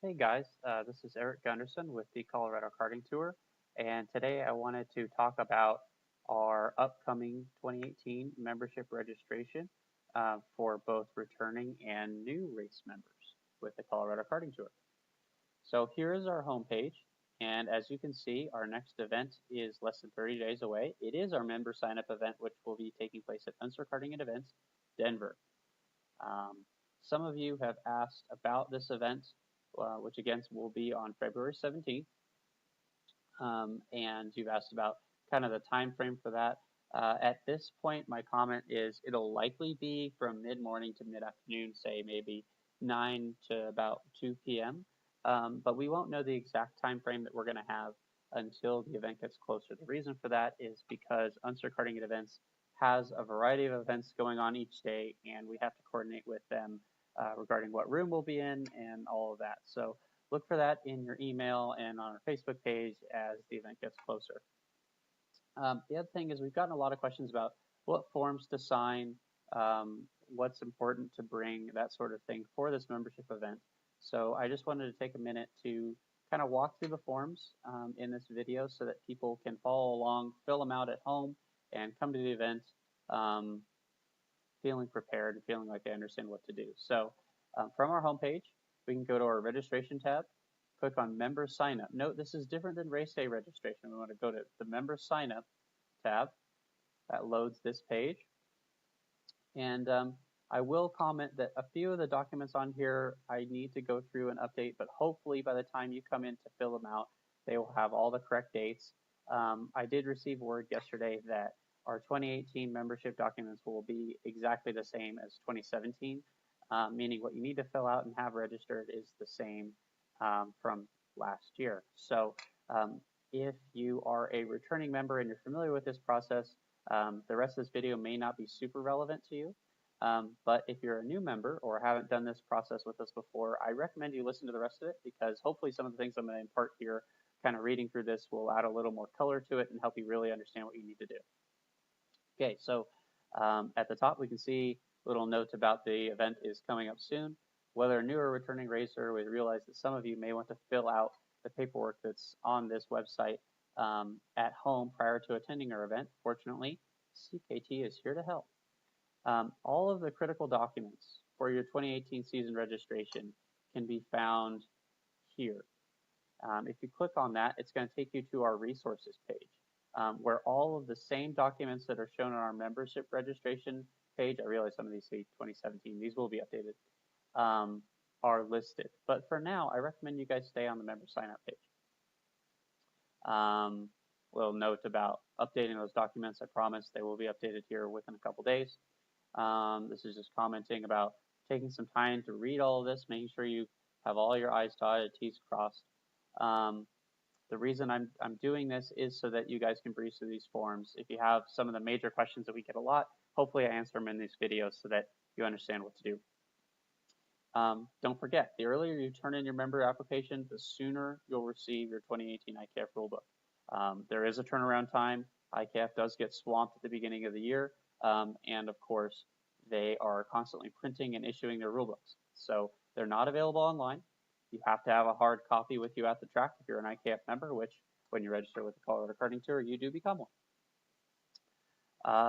Hey guys, this is Eric Gunderson with the Colorado Karting Tour, and today I wanted to talk about our upcoming 2018 membership registration for both returning and new race members with the Colorado Karting Tour. So here is our homepage, and as you can see, our next event is less than 30 days away. It is our member sign-up event, which will be taking place at Unser Karting and Events, Denver. Um, some of you have asked about this event, which again will be on February 17th, and you've asked about kind of the time frame for that. At this point, my comment is it'll likely be from mid-morning to mid-afternoon, say maybe 9 to about 2 p.m. But we won't know the exact time frame that we're going to have until the event gets closer. The reason for that is because Unser Karting Events has a variety of events going on each day, and we have to coordinate with them regarding what room we'll be in and all of that. So look for that in your email and on our Facebook page as the event gets closer. The other thing is we've gotten a lot of questions about what forms to sign, what's important to bring, that sort of thing for this membership event. So I just wanted to take a minute to kind of walk through the forms in this video so that people can follow along, fill them out at home, and come to the event um, feeling prepared and feeling like they understand what to do. So from our homepage, we can go to our registration tab, click on member sign up. Note this is different than race day registration. We want to go to the member sign up tab. That loads this page. And I will comment that a few of the documents on here I need to go through and update, but hopefully by the time you come in to fill them out, they will have all the correct dates. I did receive word yesterday that our 2018 membership documents will be exactly the same as 2017, meaning what you need to fill out and have registered is the same from last year. So if you are a returning member and you're familiar with this process, the rest of this video may not be super relevant to you. But if you're a new member or haven't done this process with us before, I recommend you listen to the rest of it because hopefully some of the things I'm going to impart here, kind of reading through this, will add a little more color to it and help you really understand what you need to do. Okay, so at the top we can see a little note about the event is coming up soon. Whether a new or returning racer, we realize that some of you may want to fill out the paperwork that's on this website at home prior to attending our event. Fortunately, CKT is here to help. All of the critical documents for your 2018 season registration can be found here. If you click on that, it's going to take you to our resources page, where all of the same documents that are shown on our membership registration page, I realize some of these say 2017, these will be updated, are listed. But for now, I recommend you guys stay on the member sign up page. Little note about updating those documents. I promise they will be updated here within a couple days. This is just commenting about taking some time to read all of this, making sure you have all your I's dotted, T's crossed. The reason I'm doing this is so that you guys can breeze through these forms. If you have some of the major questions that we get a lot, hopefully I answer them in these videos so that you understand what to do. Don't forget, the earlier you turn in your member application, the sooner you'll receive your 2018 ICAF rulebook. There is a turnaround time. ICAF does get swamped at the beginning of the year, and of course, they are constantly printing and issuing their rulebooks. So they're not available online. You have to have a hard copy with you at the track if you're an ICAF member, which when you register with the Colorado Karting Tour, you do become one.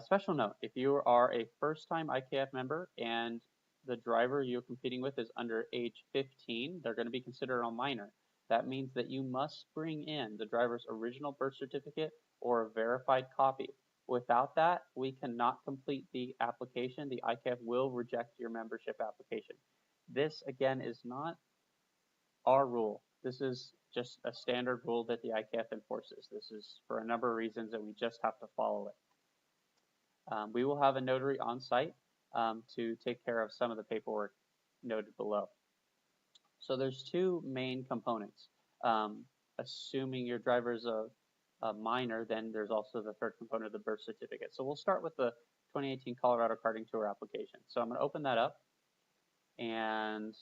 Special note, if you are a first-time ICAF member and the driver you're competing with is under age 15, they're going to be considered a minor. That means that you must bring in the driver's original birth certificate or a verified copy. Without that, we cannot complete the application. The ICAF will reject your membership application. This, again, is not our rule. This is just a standard rule that the ICAF enforces. This is for a number of reasons and we just have to follow it. We will have a notary on site to take care of some of the paperwork noted below. So there's two main components. Assuming your driver is a minor, then there's also the third component of the birth certificate. So we'll start with the 2018 Colorado Karting Tour application. So I'm going to open that up, and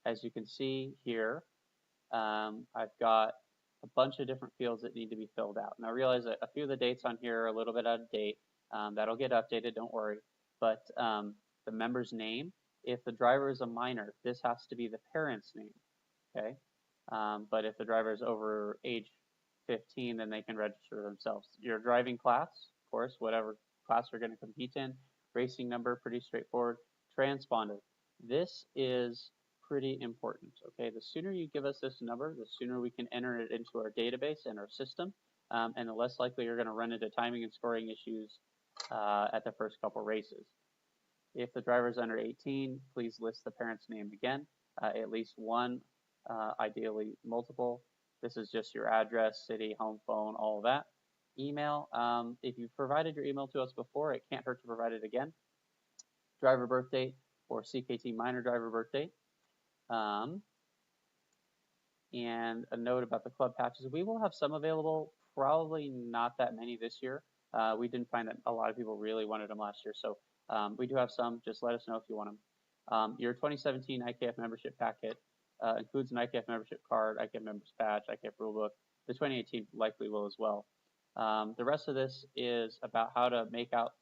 as you can see here, I've got a bunch of different fields that need to be filled out. And I realize that a few of the dates on here are a little bit out of date. That'll get updated, don't worry. But the member's name, if the driver is a minor, this has to be the parent's name. okay? But if the driver is over age 15, then they can register themselves. Your driving class, of course, whatever class you're going to compete in, racing number, pretty straightforward. Transponder, this is pretty important, okay? The sooner you give us this number, the sooner we can enter it into our database and our system, and the less likely you're going to run into timing and scoring issues at the first couple races. If the driver is under 18, please list the parent's name again, at least one, ideally multiple. This is just your address, city, home phone, all of that. Email, if you've provided your email to us before, it can't hurt to provide it again. Driver birth date or CKT minor driver birth date. And a note about the club patches. We will have some available, probably not that many this year. We didn't find that a lot of people really wanted them last year, so we do have some. Just let us know if you want them. Your 2017 IKF membership packet includes an IKF membership card, IKF members patch, IKF rulebook. The 2018 likely will as well. The rest of this is about how to make out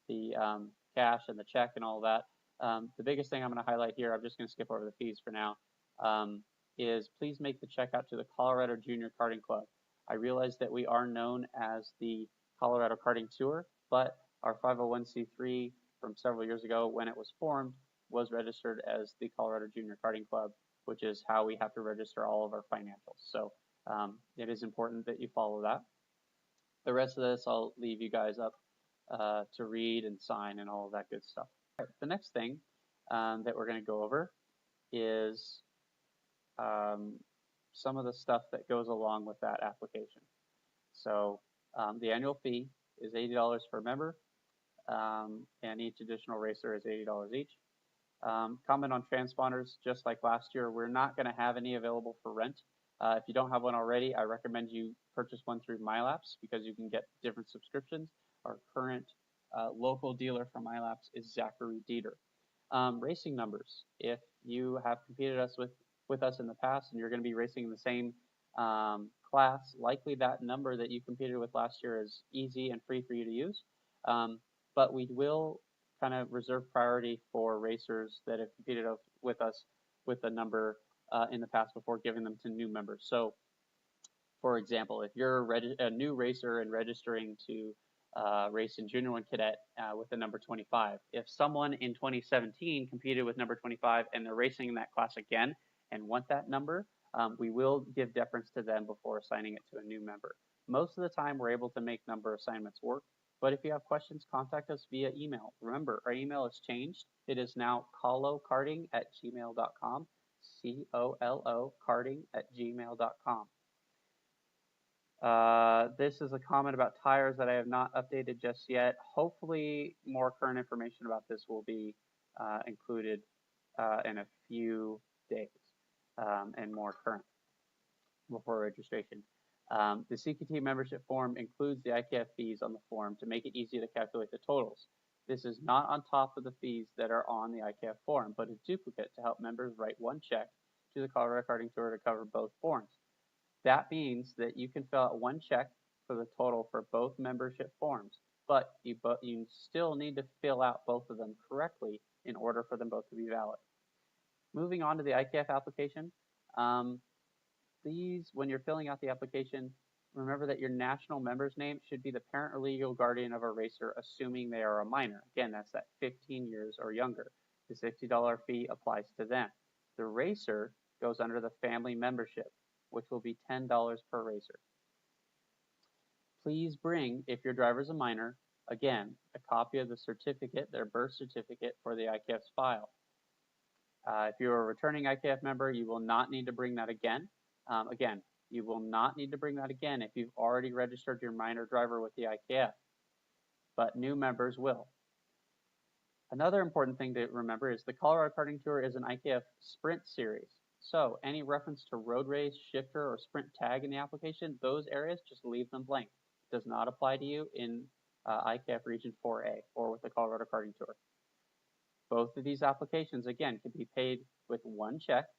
the cash and the check and all that. The biggest thing I'm going to highlight here, I'm just going to skip over the fees for now, is please make the check out to the Colorado Junior Karting Club. I realize that we are known as the Colorado Karting Tour, but our 501c3 from several years ago when it was formed was registered as the Colorado Junior Karting Club, which is how we have to register all of our financials. So it is important that you follow that. The rest of this I'll leave you guys up to read and sign and all of that good stuff. All right, the next thing that we're going to go over is some of the stuff that goes along with that application. So the annual fee is $80 for a member, and each additional racer is $80 each. Comment on transponders, just like last year, we're not going to have any available for rent. If you don't have one already, I recommend you purchase one through MyLapse because you can get different subscriptions. Our current local dealer for MyLapse is Zachary Dieter. Racing numbers, if you have competed with us in the past and you're going to be racing in the same class, likely that number that you competed with last year is easy and free for you to use. But we will kind of reserve priority for racers that have competed with us with a number in the past before giving them to new members. So, for example, if you're a new racer and registering to race in Junior 1 Cadet with the number 25, if someone in 2017 competed with number 25 and they're racing in that class again and want that number, we will give deference to them before assigning it to a new member. Most of the time, we're able to make number assignments work, but if you have questions, contact us via email. Remember, our email has changed. It is now colokarting@gmail.com, COLO-karting@gmail.com. This is a comment about tires that I have not updated just yet. Hopefully, more current information about this will be included in a few days and more current before registration. The CKT membership form includes the IKF fees on the form to make it easy to calculate the totals. This is not on top of the fees that are on the IKF form, but a duplicate to help members write one check to the Colorado Karting Tour to cover both forms. That means that you can fill out one check for the total for both membership forms, but you still need to fill out both of them correctly in order for them both to be valid. Moving on to the IKF application, please, when you're filling out the application, remember that your national member's name should be the parent or legal guardian of a racer, assuming they are a minor. Again, that's that 15 years or younger. The $60 fee applies to them. The racer goes under the family membership, which will be $10 per racer. Please bring, if your driver's a minor, again, a copy of the certificate, their birth certificate, for the IKF's file. If you're a returning IKF member, you will not need to bring that again. Again, you will not need to bring that again if you've already registered your minor driver with the IKF, but new members will. Another important thing to remember is the Colorado Karting Tour is an IKF sprint series. So any reference to road race, shifter, or sprint tag in the application, those areas, just leave them blank. It does not apply to you in IKF Region 4A or with the Colorado Karting Tour. Both of these applications, again, can be paid with one check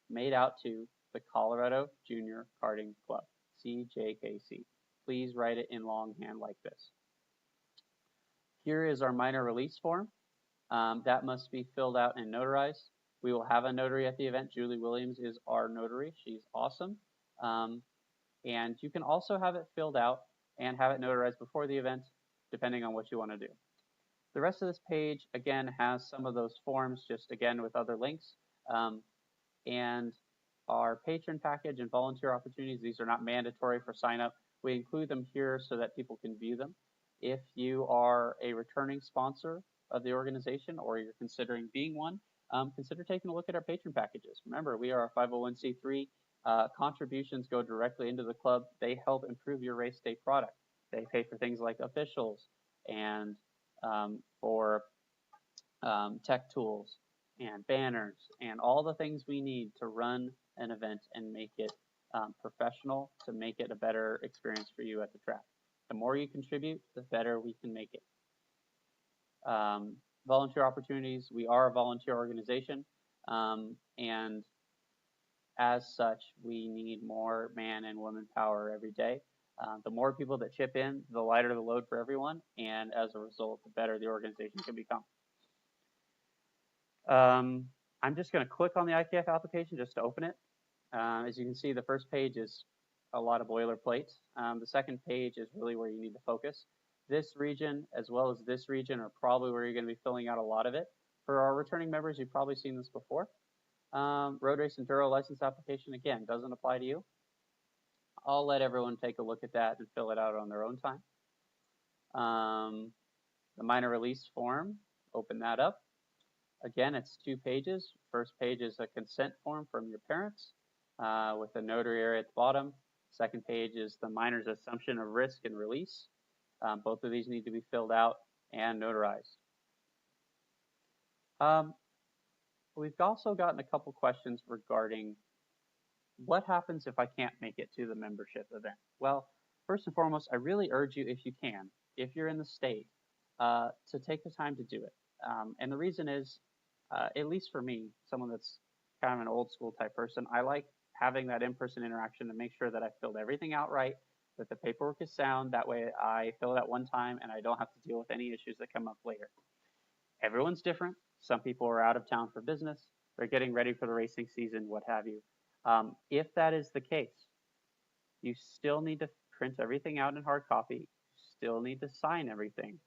made out to the Colorado Junior Karting Club, CJKC. Please write it in longhand like this. Here is our minor release form. That must be filled out and notarized. We will have a notary at the event. Julie Williams is our notary. She's awesome. And you can also have it filled out and have it notarized before the event, depending on what you want to do. The rest of this page, again, has some of those forms, just again with other links. And our patron package and volunteer opportunities, these are not mandatory for sign up. We include them here so that people can view them. If you are a returning sponsor of the organization or you're considering being one, consider taking a look at our patron packages. Remember, we are a 501c3. Contributions go directly into the club. They help improve your race day product. They pay for things like officials and for tech tools and banners and all the things we need to run an event and make it professional, to make it a better experience for you at the track. The more you contribute, the better we can make it. Volunteer opportunities, we are a volunteer organization, and as such, we need more man and woman power every day. The more people that chip in, the lighter the load for everyone, and as a result, the better the organization can become. I'm just going to click on the IKF application just to open it. As you can see, the first page is a lot of boilerplate. The second page is really where you need to focus. This region, as well as this region, are probably where you're going to be filling out a lot of it. For our returning members, you've probably seen this before. Road Race Enduro license application, again, doesn't apply to you. I'll let everyone take a look at that and fill it out on their own time. The minor release form, open that up. Again, it's 2 pages. First page is a consent form from your parents with a notary area at the bottom. Second page is the minor's assumption of risk and release. Both of these need to be filled out and notarized. We've also gotten a couple questions regarding what happens if I can't make it to the membership event. Well, first and foremost, I really urge you, if you can, if you're in the state, to take the time to do it. And the reason is, at least for me, someone that's kind of an old school type person, I like having that in-person interaction to make sure that I filled everything out right, that the paperwork is sound. That way I fill it out one time and I don't have to deal with any issues that come up later. Everyone's different. Some people are out of town for business. They're getting ready for the racing season, what have you. If that is the case, you still need to print everything out in hard copy. You still need to sign everything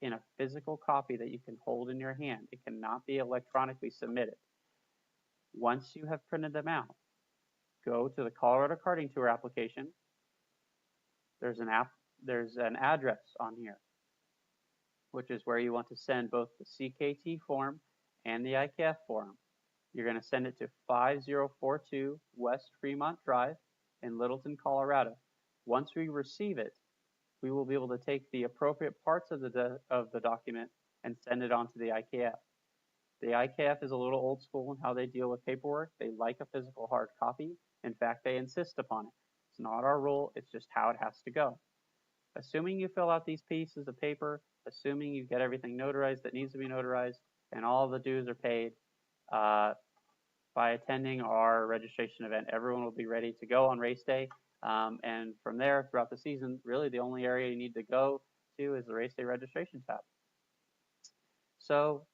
in a physical copy that you can hold in your hand. It cannot be electronically submitted. Once you have printed them out, go to the Colorado Karting Tour application. There's an address on here, which is where you want to send both the CKT form and the IKF form. You're going to send it to 5042 West Fremont Drive in Littleton, Colorado. Once we receive it, we will be able to take the appropriate parts of the document and send it on to the IKF. The IKF is a little old school in how they deal with paperwork. They like a physical hard copy. In fact, they insist upon it. It's not our rule, it's just how it has to go. Assuming you fill out these pieces of paper, assuming you get everything notarized that needs to be notarized, and all the dues are paid, by attending our registration event, everyone will be ready to go on race day. And from there, throughout the season, really the only area you need to go to is the race day registration tab. So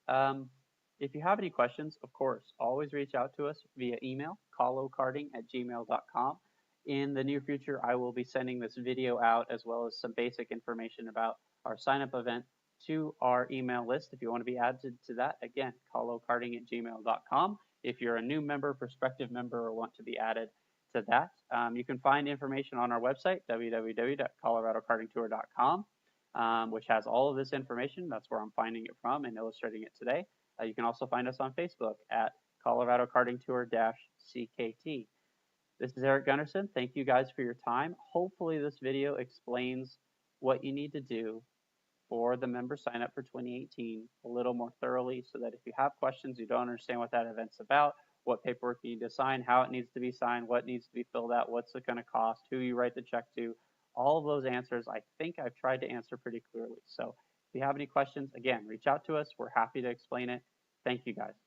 if you have any questions, of course, always reach out to us via email, colokarting@gmail.com. In the near future, I will be sending this video out as well as some basic information about our sign-up event to our email list. If you want to be added to that, again, colokarting@gmail.com. If you're a new member, prospective member, or want to be added to that, you can find information on our website, www.coloradokartingtour.com, which has all of this information. That's where I'm finding it from and illustrating it today. You can also find us on Facebook at Colorado Karting Tour-CKT. This is Eric Gunnarsson. Thank you guys for your time. Hopefully this video explains what you need to do for the member sign up for 2018 a little more thoroughly, so that if you have questions, you don't understand what that event's about, what paperwork you need to sign, how it needs to be signed, what needs to be filled out, what's it going to cost, who you write the check to, all of those answers I think I've tried to answer pretty clearly. So if you have any questions, again, reach out to us. We're happy to explain it. Thank you guys.